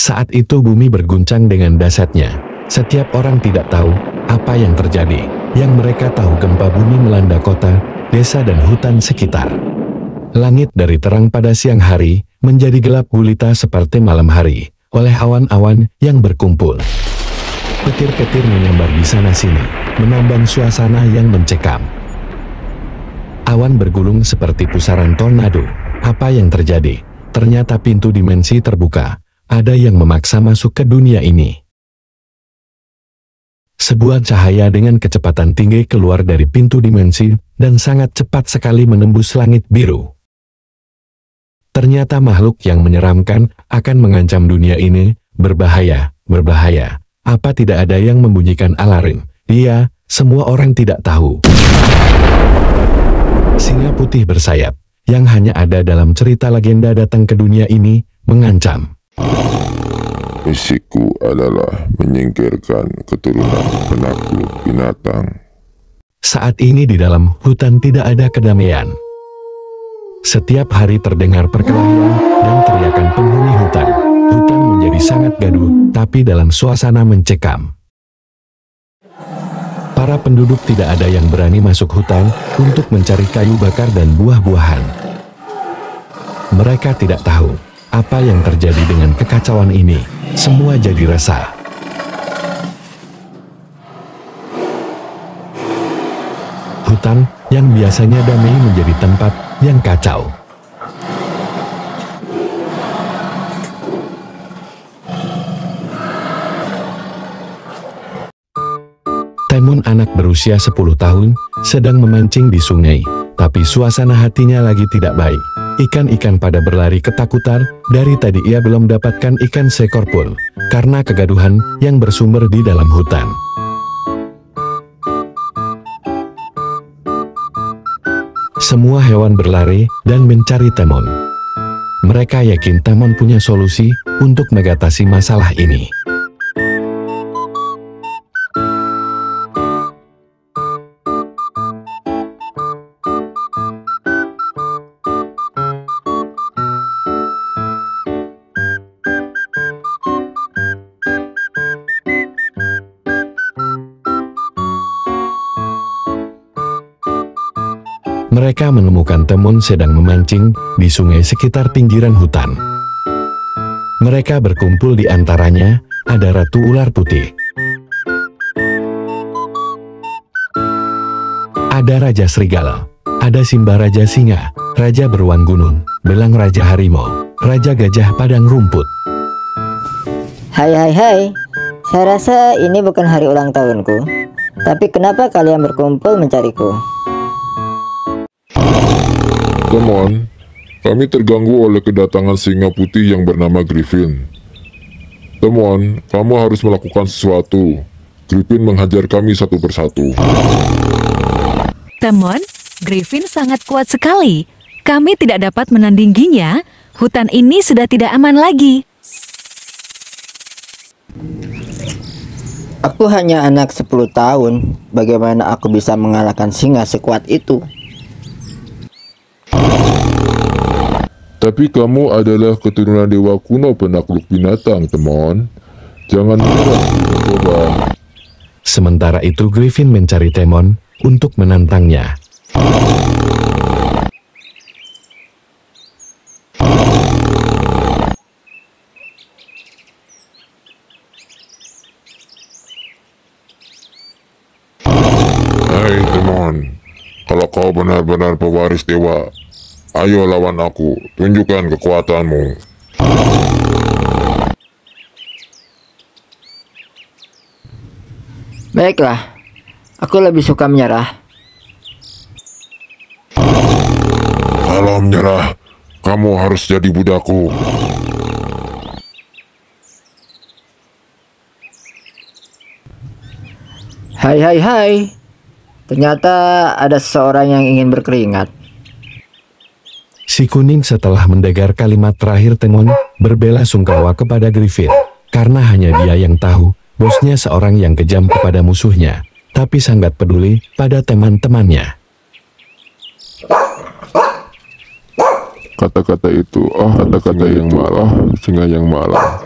Saat itu bumi berguncang dengan dahsyatnya. Setiap orang tidak tahu apa yang terjadi. Yang mereka tahu gempa bumi melanda kota, desa dan hutan sekitar. Langit dari terang pada siang hari menjadi gelap gulita seperti malam hari oleh awan-awan yang berkumpul. Petir-petir menyambar di sana-sini, menambah suasana yang mencekam. Awan bergulung seperti pusaran tornado. Apa yang terjadi? Ternyata pintu dimensi terbuka. Ada yang memaksa masuk ke dunia ini. Sebuah cahaya dengan kecepatan tinggi keluar dari pintu dimensi dan sangat cepat sekali menembus langit biru. Ternyata makhluk yang menyeramkan akan mengancam dunia ini. Berbahaya, berbahaya. Apa tidak ada yang membunyikan alarm? Iya, semua orang tidak tahu. Singa putih bersayap, yang hanya ada dalam cerita legenda datang ke dunia ini, mengancam. Misiku adalah menyingkirkan keturunan penakluk binatang. Saat ini di dalam hutan tidak ada kedamaian. Setiap hari terdengar perkelahian dan teriakan penghuni hutan. Hutan menjadi sangat gaduh, tapi dalam suasana mencekam. Para penduduk tidak ada yang berani masuk hutan untuk mencari kayu bakar dan buah-buahan. Mereka tidak tahu apa yang terjadi dengan kekacauan ini. Semua jadi resah. Hutan yang biasanya damai menjadi tempat yang kacau. Temon, anak berusia 10 tahun, sedang memancing di sungai, tapi suasana hatinya lagi tidak baik. Ikan-ikan pada berlari ketakutan. Dari tadi ia belum dapatkan ikan seekor pun, karena kegaduhan yang bersumber di dalam hutan. Semua hewan berlari dan mencari Temon. Mereka yakin Temon punya solusi untuk mengatasi masalah ini. Mereka menemukan Temon sedang memancing di sungai sekitar pinggiran hutan. Mereka berkumpul, di antaranya ada Ratu Ular Putih. Ada Raja Serigala, ada Simba Raja Singa, Raja Beruang Gunung, Belang Raja Harimau, Raja Gajah Padang Rumput. Hai, saya rasa ini bukan hari ulang tahunku, tapi kenapa kalian berkumpul mencariku? Temon, kami terganggu oleh kedatangan singa putih yang bernama Griffin. Temon, kamu harus melakukan sesuatu. Griffin menghajar kami satu persatu. Temon, Griffin sangat kuat sekali. Kami tidak dapat menandinginya. Hutan ini sudah tidak aman lagi. Aku hanya anak 10 tahun. Bagaimana aku bisa mengalahkan singa sekuat itu? Tapi kamu adalah keturunan dewa kuno penakluk binatang, Temon. Jangan menyerah, coba. Sementara itu Griffin mencari Temon untuk menantangnya. Hai Temon, kalau kau benar-benar pewaris dewa, ayo lawan aku, tunjukkan kekuatanmu. Baiklah, aku lebih suka menyerah. Kalau menyerah, kamu harus jadi budakku. Hai. Ternyata ada seseorang yang ingin berkeringat. Si kuning setelah mendengar kalimat terakhir Temon berbela sungkawa kepada Griffin, karena hanya dia yang tahu bosnya seorang yang kejam kepada musuhnya, tapi sangat peduli pada teman-temannya. Kata-kata itu, kata-kata yang malah, singa yang malah.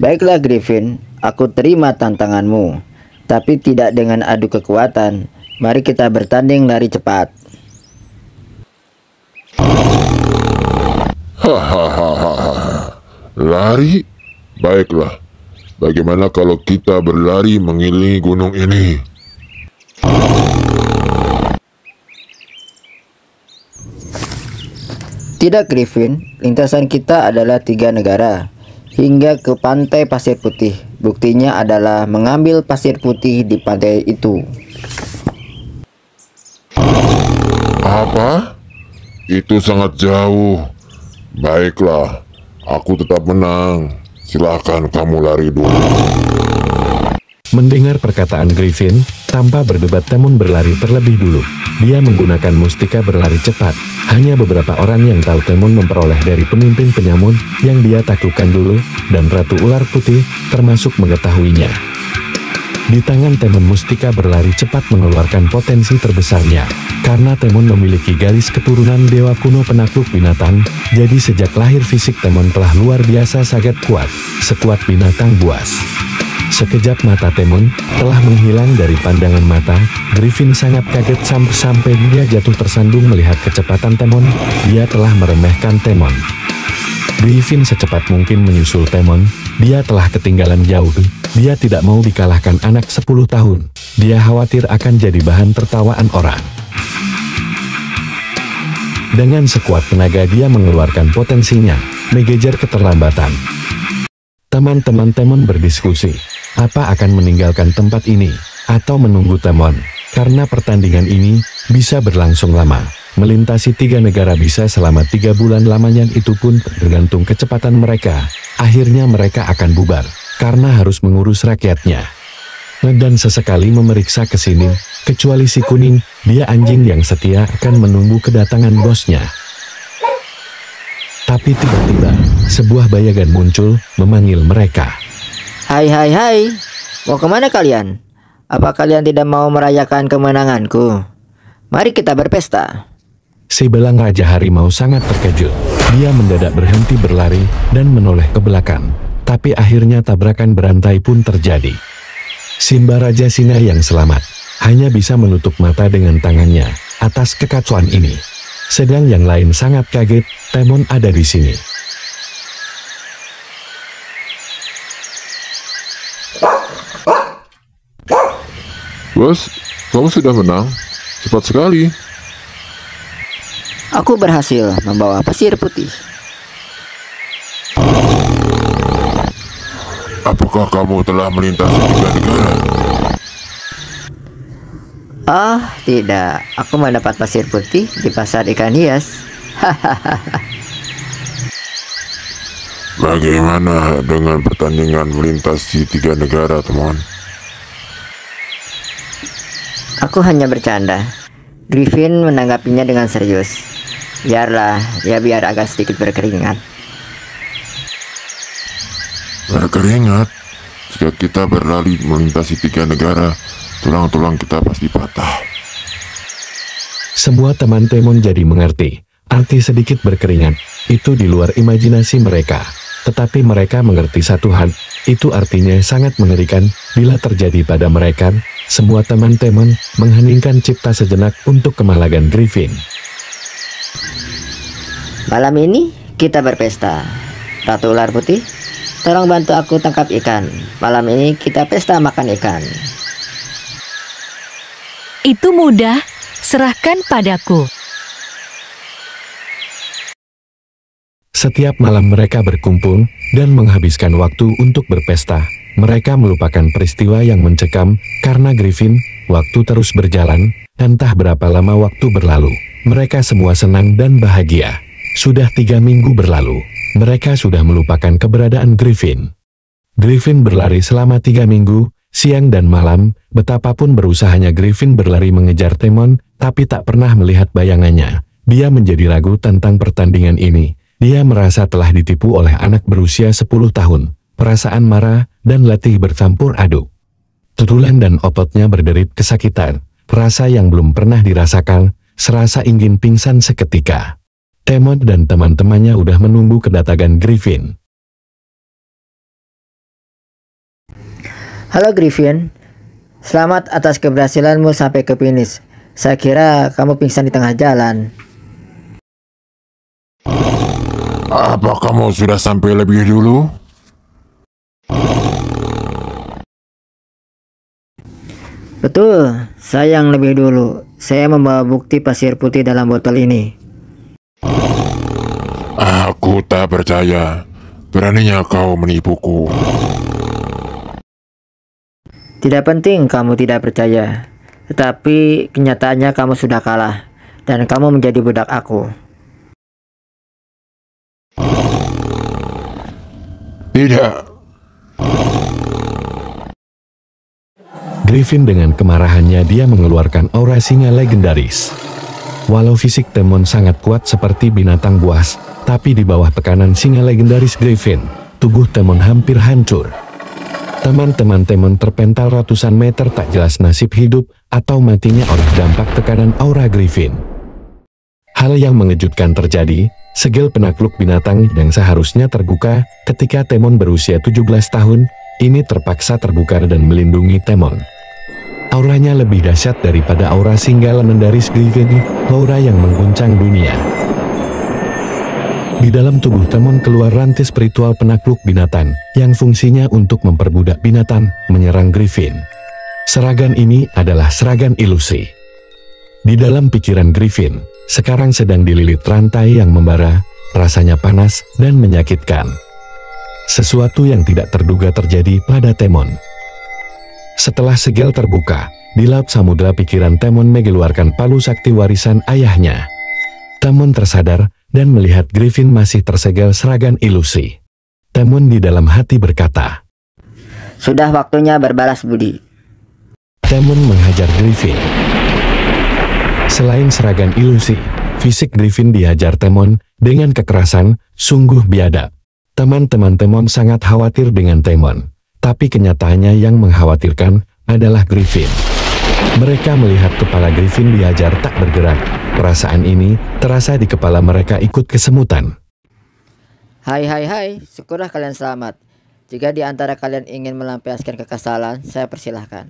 Baiklah Griffin, aku terima tantanganmu. Tapi tidak dengan adu kekuatan. Mari kita bertanding lari cepat. Hahaha. Lari? Baiklah. Bagaimana kalau kita berlari mengelilingi gunung ini? Tidak Griffin, lintasan kita adalah 3 negara. Hingga ke pantai pasir putih. Buktinya adalah mengambil pasir putih di pantai itu. Apa? Itu sangat jauh. Baiklah, aku tetap menang. Silakan kamu lari dulu. Mendengar perkataan Griffin, tanpa berdebat Temon berlari terlebih dulu. Dia menggunakan mustika berlari cepat. Hanya beberapa orang yang tahu Temon memperoleh dari pemimpin penyamun yang dia taklukkan dulu, dan Ratu Ular Putih termasuk mengetahuinya. Di tangan Temon mustika berlari cepat mengeluarkan potensi terbesarnya. Karena Temon memiliki garis keturunan dewa kuno penakluk binatang, jadi sejak lahir fisik Temon telah luar biasa sangat kuat, sekuat binatang buas. Sekejap mata Temon telah menghilang dari pandangan mata. Griffin sangat kaget sampai dia jatuh tersandung melihat kecepatan Temon. Dia telah meremehkan Temon. Griffin secepat mungkin menyusul Temon. Dia telah ketinggalan jauh. Dia tidak mau dikalahkan anak 10 tahun. Dia khawatir akan jadi bahan tertawaan orang. Dengan sekuat tenaga dia mengeluarkan potensinya, mengejar keterlambatan. Teman-teman Temon berdiskusi, apa akan meninggalkan tempat ini, atau menunggu Temon, karena pertandingan ini bisa berlangsung lama. Melintasi 3 negara bisa selama 3 bulan lamanya, itu pun tergantung kecepatan mereka. Akhirnya mereka akan bubar, karena harus mengurus rakyatnya. Dan sesekali memeriksa ke sini, kecuali si kuning, dia anjing yang setia akan menunggu kedatangan bosnya. Tapi tiba-tiba, sebuah bayangan muncul, memanggil mereka. Hai hai hai, mau kemana kalian? Apa kalian tidak mau merayakan kemenanganku? Mari kita berpesta. Si belang Raja Harimau sangat terkejut. Dia mendadak berhenti berlari dan menoleh ke belakang. Tapi akhirnya tabrakan berantai pun terjadi. Simba Raja Singa yang selamat hanya bisa menutup mata dengan tangannya atas kekacauan ini. Sedang yang lain sangat kaget, Temon ada di sini. Bos, kamu sudah menang. Cepat sekali. Aku berhasil membawa pasir putih. Apakah kamu telah melintasi 3 negara? Oh, tidak. Aku mendapat pasir putih di pasar ikan hias. Bagaimana dengan pertandingan melintasi 3 negara, teman? Aku hanya bercanda. Griffin menanggapinya dengan serius. Biarlah, ya biar agak sedikit berkeringat. Berkeringat? Jika kita berlari melintasi 3 negara, tulang-tulang kita pasti patah. Semua teman Temon jadi mengerti. Arti sedikit berkeringat, itu di luar imajinasi mereka. Tetapi mereka mengerti satu hal, itu artinya sangat mengerikan bila terjadi pada mereka. Semua teman Temon mengheningkan cipta sejenak untuk kemalagan Griffin. Malam ini kita berpesta. Ratu Ular Putih, tolong bantu aku tangkap ikan. Malam ini kita pesta makan ikan. Itu mudah, serahkan padaku. Setiap malam mereka berkumpul dan menghabiskan waktu untuk berpesta. Mereka melupakan peristiwa yang mencekam karena Griffin. Waktu terus berjalan, entah berapa lama waktu berlalu. Mereka semua senang dan bahagia. Sudah 3 minggu berlalu. Mereka sudah melupakan keberadaan Griffin. Griffin berlari selama 3 minggu, siang dan malam. Betapapun berusahanya Griffin berlari mengejar Temon, tapi tak pernah melihat bayangannya. Dia menjadi ragu tentang pertandingan ini. Dia merasa telah ditipu oleh anak berusia 10 tahun. Perasaan marah dan letih bercampur aduk. Tutulan dan ototnya berderit kesakitan. Rasa yang belum pernah dirasakan, serasa ingin pingsan seketika. Temon dan teman-temannya udah menunggu kedatangan Griffin. Halo Griffin, selamat atas keberhasilanmu sampai ke finish. Saya kira kamu pingsan di tengah jalan. Apa kamu sudah sampai lebih dulu? Betul, saya yang lebih dulu. Saya membawa bukti pasir putih dalam botol ini. Aku tak percaya. Beraninya kau menipuku. Tidak penting kamu tidak percaya, tetapi kenyataannya kamu sudah kalah, dan kamu menjadi budak aku. Tidak. Griffin dengan kemarahannya dia mengeluarkan aura singa legendaris. Walau fisik Temon sangat kuat seperti binatang buas, tapi di bawah tekanan singa legendaris Griffin, tubuh Temon hampir hancur. Teman-teman Temon terpental ratusan meter, tak jelas nasib hidup atau matinya oleh dampak tekanan aura Griffin. Hal yang mengejutkan terjadi, segel penakluk binatang yang seharusnya terbuka ketika Temon berusia 17 tahun, ini terpaksa terbuka dan melindungi Temon. Auranya lebih dahsyat daripada aura singa legendaris Griffin, aura yang mengguncang dunia. Di dalam tubuh Temon keluar rantai spiritual penakluk binatang, yang fungsinya untuk memperbudak binatang menyerang Griffin. Serangan ini adalah serangan ilusi. Di dalam pikiran Griffin, sekarang sedang dililit rantai yang membara, rasanya panas dan menyakitkan. Sesuatu yang tidak terduga terjadi pada Temon. Setelah segel terbuka, di laut samudera pikiran Temon mengeluarkan palu sakti warisan ayahnya. Temon tersadar dan melihat Griffin masih tersegel serangan ilusi. Temon di dalam hati berkata, Sudah waktunya berbalas budi. Temon menghajar Griffin. Selain serangan ilusi, fisik Griffin dihajar Temon dengan kekerasan, sungguh biadab. Teman-teman Temon sangat khawatir dengan Temon, tapi kenyataannya yang mengkhawatirkan adalah Griffin. Mereka melihat kepala Griffin dihajar tak bergerak. Perasaan ini terasa di kepala mereka ikut kesemutan. Hai, syukurlah kalian selamat. Jika di antara kalian ingin melampiaskan kekesalan, saya persilahkan.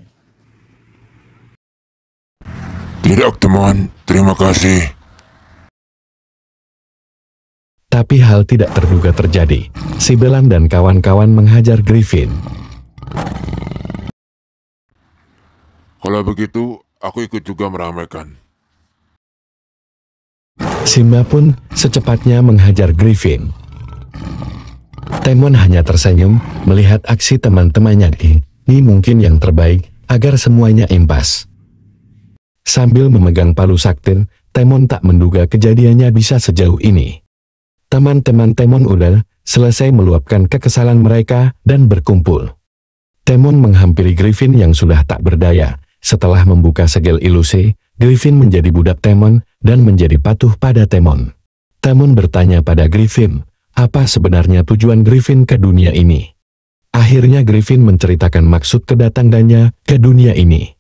Tidak, teman. Terima kasih. Tapi hal tidak terduga terjadi. Sibelan dan kawan-kawan menghajar Griffin. Kalau begitu, aku ikut juga meramaikan. Simba pun secepatnya menghajar Griffin. Temon hanya tersenyum melihat aksi teman-temannya. Ini mungkin yang terbaik agar semuanya impas. Sambil memegang palu sakti, Temon tak menduga kejadiannya bisa sejauh ini. Teman-teman Temon udah selesai meluapkan kekesalan mereka dan berkumpul. Temon menghampiri Griffin yang sudah tak berdaya. Setelah membuka segel ilusi, Griffin menjadi budak Temon dan menjadi patuh pada Temon. Temon bertanya pada Griffin, apa sebenarnya tujuan Griffin ke dunia ini? Akhirnya Griffin menceritakan maksud kedatangannya ke dunia ini.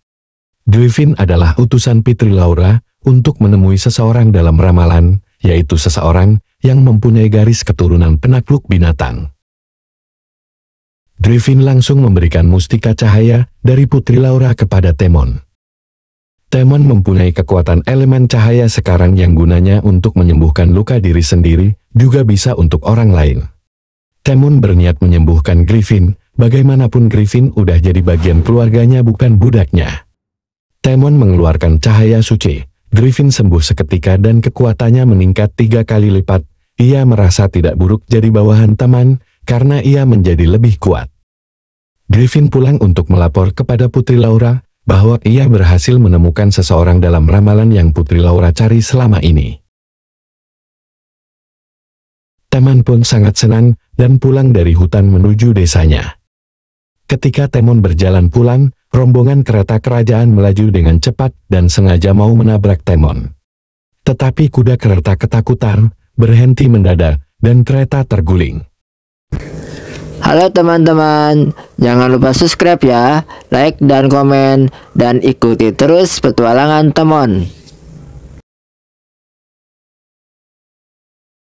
Griffin adalah utusan Fitri Laura untuk menemui seseorang dalam ramalan, yaitu seseorang yang mempunyai garis keturunan penakluk binatang. Griffin langsung memberikan mustika cahaya dari Putri Laura kepada Temon. Temon mempunyai kekuatan elemen cahaya sekarang yang gunanya untuk menyembuhkan luka diri sendiri, juga bisa untuk orang lain. Temon berniat menyembuhkan Griffin, bagaimanapun Griffin udah jadi bagian keluarganya bukan budaknya. Temon mengeluarkan cahaya suci. Griffin sembuh seketika dan kekuatannya meningkat 3 kali lipat. Ia merasa tidak buruk jadi bawahan teman, karena ia menjadi lebih kuat. Griffin pulang untuk melapor kepada Putri Laura, bahwa ia berhasil menemukan seseorang dalam ramalan yang Putri Laura cari selama ini. Temon pun sangat senang, dan pulang dari hutan menuju desanya. Ketika Temon berjalan pulang, rombongan kereta kerajaan melaju dengan cepat dan sengaja mau menabrak Temon. Tetapi kuda kereta ketakutan, berhenti mendadak, dan kereta terguling. Halo teman-teman, jangan lupa subscribe ya, like dan komen, dan ikuti terus petualangan Temon.